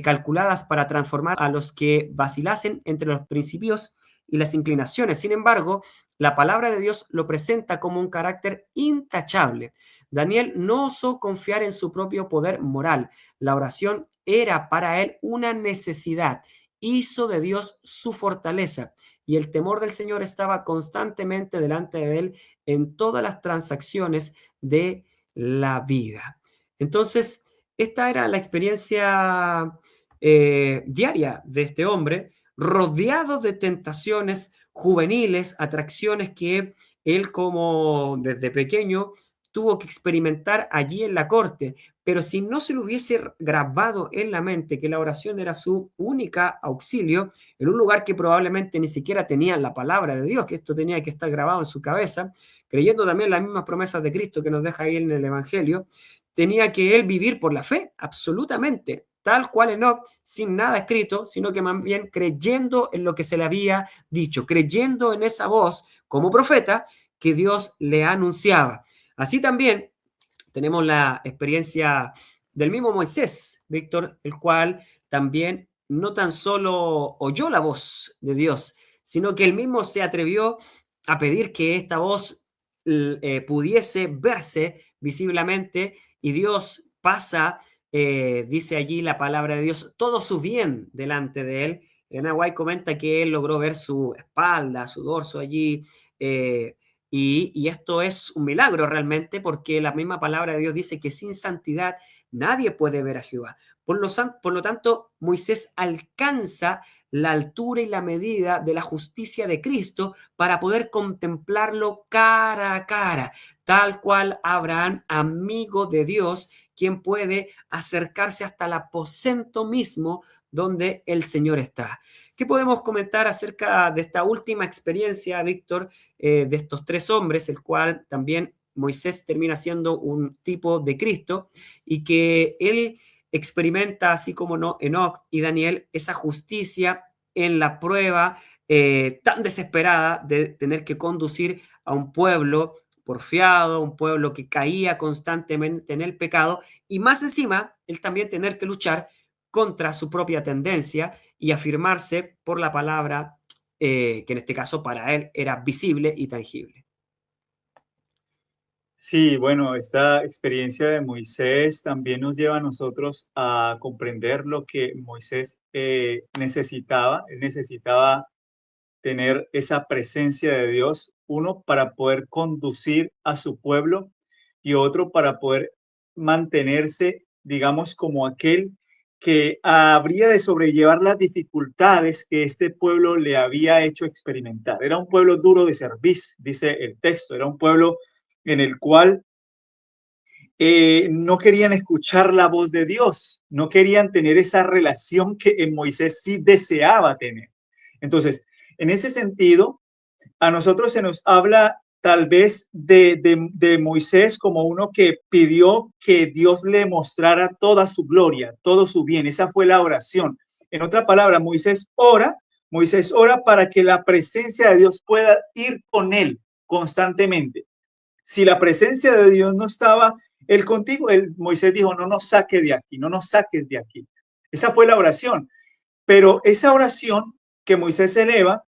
calculadas para transformar a los que vacilasen entre los principios y las inclinaciones. Sin embargo, la palabra de Dios lo presenta como un carácter intachable. Daniel no osó confiar en su propio poder moral. La oración era para él una necesidad. Hizo de Dios su fortaleza y el temor del Señor estaba constantemente delante de él en todas las transacciones de la vida. Entonces, esta era la experiencia diaria de este hombre, rodeado de tentaciones juveniles, atracciones que él como desde pequeño tuvo que experimentar allí en la corte. Pero si no se lo hubiese grabado en la mente que la oración era su única auxilio, en un lugar que probablemente ni siquiera tenía la palabra de Dios, que esto tenía que estar grabado en su cabeza, creyendo también las mismas promesas de Cristo que nos deja ahí en el Evangelio, tenía que él vivir por la fe, absolutamente, tal cual Enoc, sin nada escrito, sino que más bien creyendo en lo que se le había dicho, creyendo en esa voz como profeta que Dios le anunciaba. Así también tenemos la experiencia del mismo Moisés, Víctor, el cual también no tan solo oyó la voz de Dios, sino que él mismo se atrevió a pedir que esta voz pudiese verse visiblemente, y Dios pasa dice allí la palabra de Dios, todo su bien delante de él. Elena White comenta que él logró ver su espalda, su dorso allí, y esto es un milagro realmente, porque la misma palabra de Dios dice que sin santidad nadie puede ver a Jehová. Por lo tanto, Moisés alcanza la altura y la medida de la justicia de Cristo para poder contemplarlo cara a cara, tal cual Abraham, amigo de Dios, quien puede acercarse hasta el aposento mismo donde el Señor está. ¿Qué podemos comentar acerca de esta última experiencia, Víctor, de estos tres hombres, el cual también Moisés termina siendo un tipo de Cristo y que él experimenta, así como no, Enoc y Daniel, esa justicia en la prueba tan desesperada de tener que conducir a un pueblo porfiado, un pueblo que caía constantemente en el pecado y más encima, él también tener que luchar contra su propia tendencia y afirmarse por la palabra que en este caso para él era visible y tangible. Sí, bueno, esta experiencia de Moisés también nos lleva a nosotros a comprender lo que Moisés necesitaba. Él necesitaba tener esa presencia de Dios, uno para poder conducir a su pueblo y otro para poder mantenerse, digamos, como aquel que habría de sobrellevar las dificultades que este pueblo le había hecho experimentar. Era un pueblo duro de cerviz, dice el texto, era un pueblo en el cual no querían escuchar la voz de Dios, no querían tener esa relación que Moisés sí deseaba tener. Entonces, en ese sentido, a nosotros se nos habla tal vez de Moisés como uno que pidió que Dios le mostrara toda su gloria, todo su bien. Esa fue la oración. En otra palabra, Moisés ora para que la presencia de Dios pueda ir con él constantemente. Si la presencia de Dios no estaba él contigo, Moisés dijo, no nos saque de aquí, no nos saques de aquí. Esa fue la oración. Pero esa oración que Moisés eleva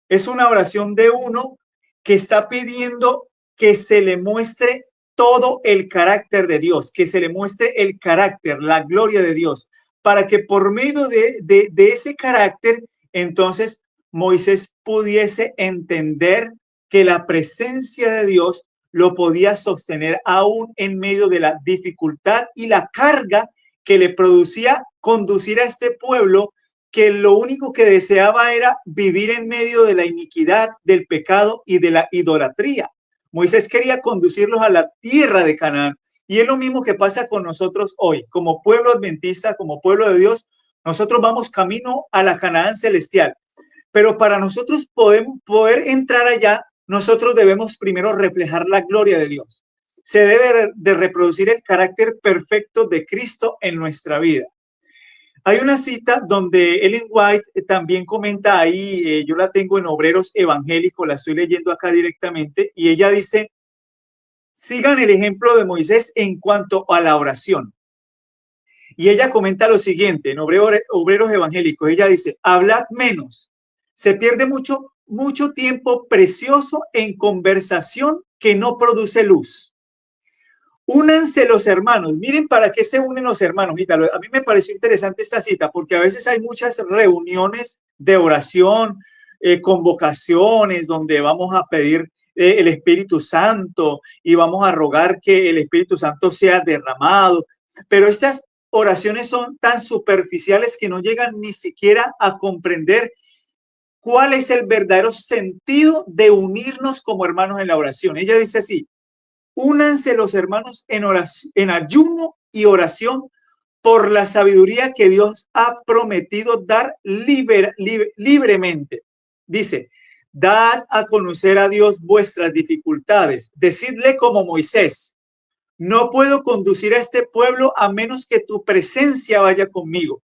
es una oración de uno que está pidiendo que se le muestre todo el carácter de Dios, que se le muestre el carácter, la gloria de Dios, para que por medio de ese carácter, entonces Moisés pudiese entender que la presencia de Dios lo podía sostener aún en medio de la dificultad y la carga que le producía conducir a este pueblo que lo único que deseaba era vivir en medio de la iniquidad, del pecado y de la idolatría. Moisés quería conducirlos a la tierra de Canaán. Y es lo mismo que pasa con nosotros hoy. Como pueblo adventista, como pueblo de Dios, nosotros vamos camino a la Canaán celestial. Pero para nosotros poder entrar allá, nosotros debemos primero reflejar la gloria de Dios. Se debe de reproducir el carácter perfecto de Cristo en nuestra vida. Hay una cita donde Ellen White también comenta ahí, yo la tengo en Obreros Evangélicos, la estoy leyendo acá directamente, y ella dice, sigan el ejemplo de Moisés en cuanto a la oración. Y ella comenta lo siguiente, en Obreros Evangélicos, ella dice, hablad menos, se pierde mucho tiempo precioso en conversación que no produce luz. Únanse los hermanos. Miren para qué se unen los hermanos. A mí me pareció interesante esta cita porque a veces hay muchas reuniones de oración, convocaciones donde vamos a pedir el Espíritu Santo y vamos a rogar que el Espíritu Santo sea derramado. Pero estas oraciones son tan superficiales que no llegan ni siquiera a comprender cuál es el verdadero sentido de unirnos como hermanos en la oración. Ella dice así, únanse los hermanos en oración, en ayuno y oración por la sabiduría que Dios ha prometido dar libremente. Dice, dad a conocer a Dios vuestras dificultades. Decidle como Moisés, no puedo conducir a este pueblo a menos que tu presencia vaya conmigo.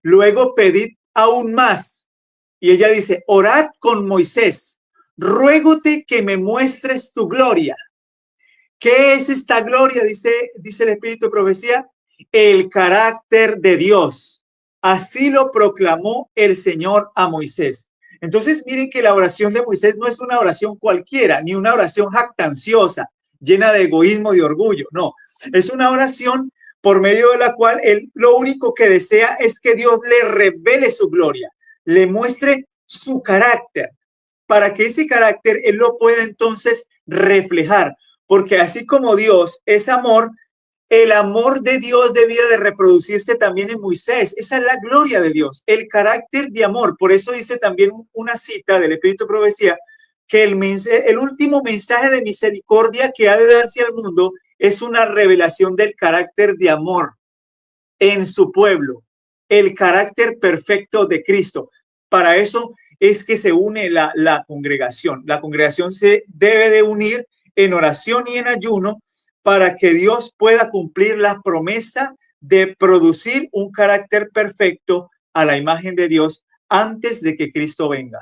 Luego pedid aún más. Y ella dice, orad con Moisés, ruégote que me muestres tu gloria. ¿Qué es esta gloria? Dice el Espíritu de Profecía, el carácter de Dios. Así lo proclamó el Señor a Moisés. Entonces, miren que la oración de Moisés no es una oración cualquiera, ni una oración jactanciosa, llena de egoísmo y orgullo. No, es una oración por medio de la cual él lo único que desea es que Dios le revele su gloria, le muestre su carácter, para que ese carácter él lo pueda entonces reflejar, porque así como Dios es amor, el amor de Dios debía de reproducirse también en Moisés. Esa es la gloria de Dios, el carácter de amor. Por eso dice también una cita del Espíritu de Profecía, que el último mensaje de misericordia que ha de darse al mundo es una revelación del carácter de amor en su pueblo, el carácter perfecto de Cristo. Para eso es que se une la congregación. La congregación se debe de unir en oración y en ayuno para que Dios pueda cumplir la promesa de producir un carácter perfecto a la imagen de Dios antes de que Cristo venga.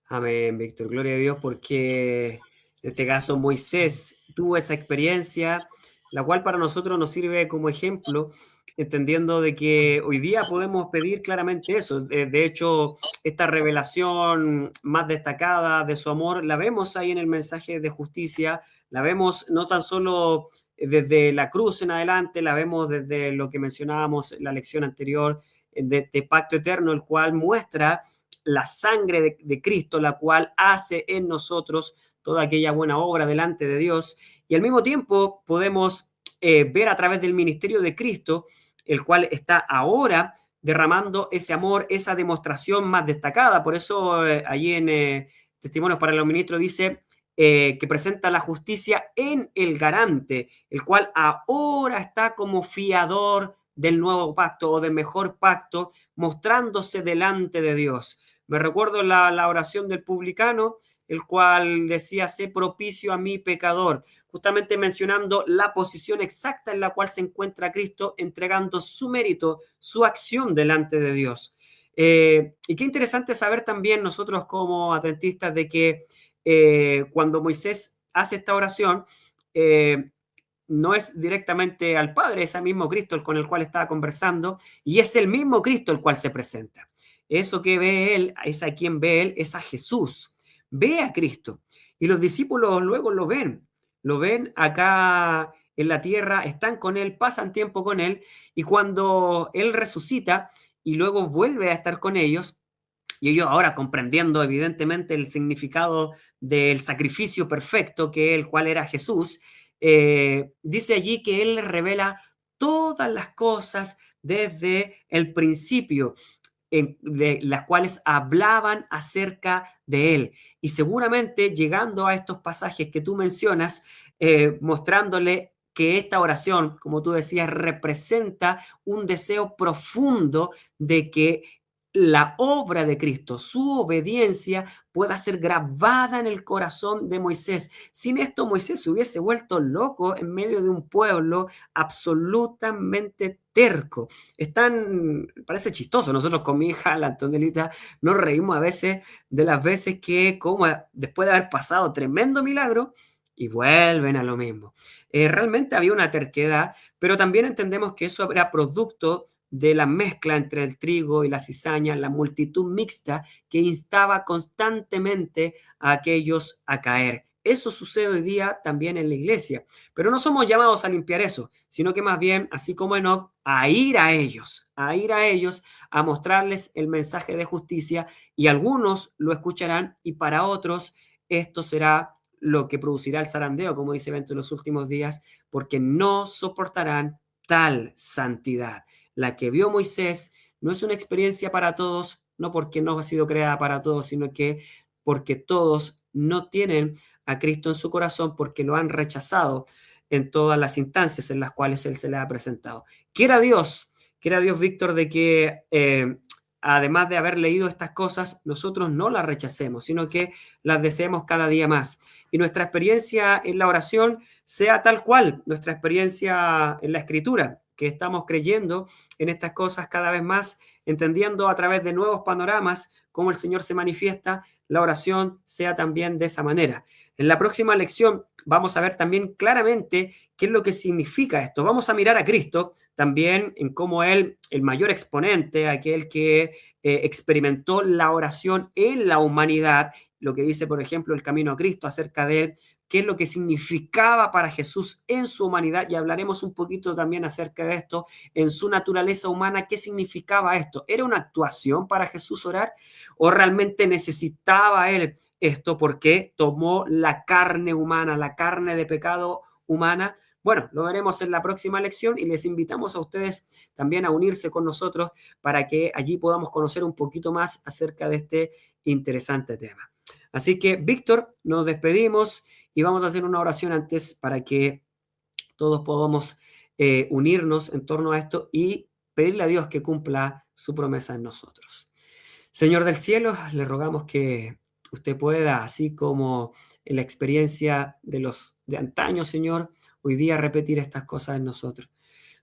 Amén, Víctor. Gloria a Dios, porque en este caso Moisés tuvo esa experiencia, la cual para nosotros nos sirve como ejemplo, entendiendo de que hoy día podemos pedir claramente eso. De hecho, esta revelación más destacada de su amor la vemos ahí en el mensaje de justicia, la vemos no tan solo desde la cruz en adelante, la vemos desde lo que mencionábamos en la lección anterior, de pacto eterno, el cual muestra la sangre de Cristo, la cual hace en nosotros toda aquella buena obra delante de Dios. Y al mismo tiempo podemos ver a través del ministerio de Cristo, el cual está ahora derramando ese amor, esa demostración más destacada. Por eso allí en Testimonios para los Ministros dice que presenta la justicia en el garante, el cual ahora está como fiador del nuevo pacto o del mejor pacto, mostrándose delante de Dios. Me recuerdo la oración del publicano, el cual decía, sé propicio a mi pecador, justamente mencionando la posición exacta en la cual se encuentra Cristo, entregando su mérito, su acción delante de Dios. Y qué interesante saber también nosotros como adventistas de que cuando Moisés hace esta oración, no es directamente al Padre, es el mismo Cristo con el cual estaba conversando, y es el mismo Cristo el cual se presenta. Eso que ve él, es a quien ve él, es a Jesús. Ve a Cristo. Y los discípulos luego lo ven acá en la tierra, están con él, pasan tiempo con él, y cuando él resucita y luego vuelve a estar con ellos, y ellos ahora comprendiendo evidentemente el significado del sacrificio perfecto, que el cual era Jesús, dice allí que él les revela todas las cosas desde el principio, de las cuales hablaban acerca de él. Y seguramente llegando a estos pasajes que tú mencionas, mostrándole que esta oración, como tú decías, representa un deseo profundo de que la obra de Cristo, su obediencia, pueda ser grabada en el corazón de Moisés. Sin esto, Moisés se hubiese vuelto loco en medio de un pueblo absolutamente terco. Parece chistoso. Nosotros con mi hija, la Antonelita, nos reímos a veces de las veces que, como después de haber pasado tremendo milagro, y vuelven a lo mismo. Realmente había una terquedad, pero también entendemos que eso era producto de la mezcla entre el trigo y la cizaña, la multitud mixta que instaba constantemente a aquellos a caer. Eso sucede hoy día también en la iglesia, pero no somos llamados a limpiar eso, sino que más bien, así como Enoc, a ir a ellos, a mostrarles el mensaje de justicia, y algunos lo escucharán y para otros esto será lo que producirá el zarandeo, como dice Bento en los últimos días, porque no soportarán tal santidad. La que vio Moisés no es una experiencia para todos, no porque no ha sido creada para todos, sino que porque todos no tienen a Cristo en su corazón porque lo han rechazado en todas las instancias en las cuales Él se les ha presentado. Quiera Dios, Víctor, de que además de haber leído estas cosas, nosotros no las rechacemos, sino que las deseemos cada día más. Y nuestra experiencia en la oración sea tal cual nuestra experiencia en la Escritura, que estamos creyendo en estas cosas cada vez más, entendiendo a través de nuevos panoramas cómo el Señor se manifiesta, la oración sea también de esa manera. En la próxima lección vamos a ver también claramente qué es lo que significa esto. Vamos a mirar a Cristo también en cómo Él, el mayor exponente, aquel que experimentó la oración en la humanidad, lo que dice, por ejemplo, el Camino a Cristo acerca de Él, qué es lo que significaba para Jesús en su humanidad, y hablaremos un poquito también acerca de esto, en su naturaleza humana, qué significaba esto. ¿Era una actuación para Jesús orar o realmente necesitaba él esto porque tomó la carne humana, la carne de pecado humana? Bueno, lo veremos en la próxima lección y les invitamos a ustedes también a unirse con nosotros para que allí podamos conocer un poquito más acerca de este interesante tema. Así que, Víctor, nos despedimos y vamos a hacer una oración antes para que todos podamos unirnos en torno a esto y pedirle a Dios que cumpla su promesa en nosotros. Señor del cielo, le rogamos que usted pueda, así como en la experiencia de los de antaño, Señor, hoy día repetir estas cosas en nosotros.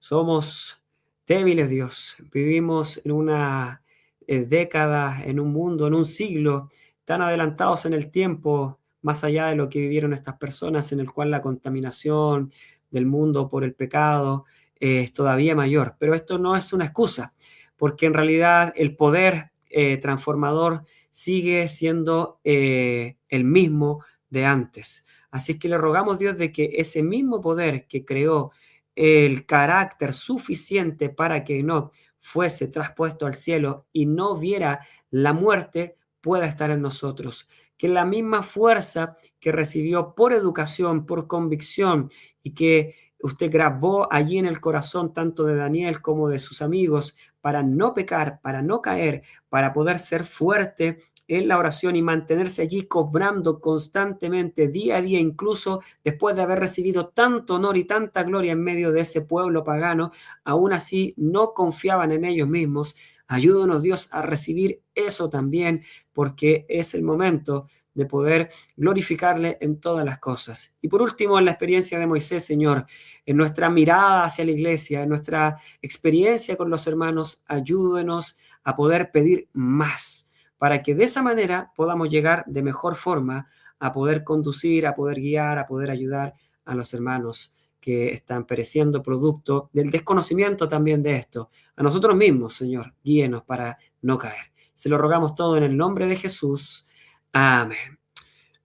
Somos débiles, Dios. Vivimos en una década, en un mundo, en un siglo tan adelantados en el tiempo, más allá de lo que vivieron estas personas, en el cual la contaminación del mundo por el pecado es todavía mayor. Pero esto no es una excusa, porque en realidad el poder transformador sigue siendo el mismo de antes. Así que le rogamos, Dios, de que ese mismo poder que creó el carácter suficiente para que Enoc fuese traspuesto al cielo y no viera la muerte, pueda estar en nosotros. Que la misma fuerza que recibió por educación, por convicción y que usted grabó allí en el corazón tanto de Daniel como de sus amigos para no pecar, para no caer, para poder ser fuerte en la oración y mantenerse allí cobrando constantemente, día a día, incluso después de haber recibido tanto honor y tanta gloria en medio de ese pueblo pagano, aún así no confiaban en ellos mismos. Ayúdanos, Dios, a recibir eso también, porque es el momento de poder glorificarle en todas las cosas. Y por último, en la experiencia de Moisés, Señor, en nuestra mirada hacia la iglesia, en nuestra experiencia con los hermanos, ayúdenos a poder pedir más, para que de esa manera podamos llegar de mejor forma a poder conducir, a poder guiar, a poder ayudar a los hermanos que están pereciendo producto del desconocimiento también de esto. A nosotros mismos, Señor, guíenos para no caer. Se lo rogamos todo en el nombre de Jesús. Amén.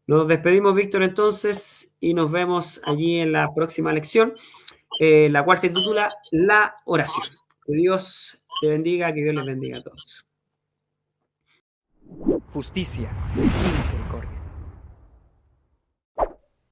Nos despedimos, Víctor, entonces, y nos vemos allí en la próxima lección, la cual se titula La oración. Que Dios te bendiga, que Dios les bendiga a todos. Justicia y misericordia.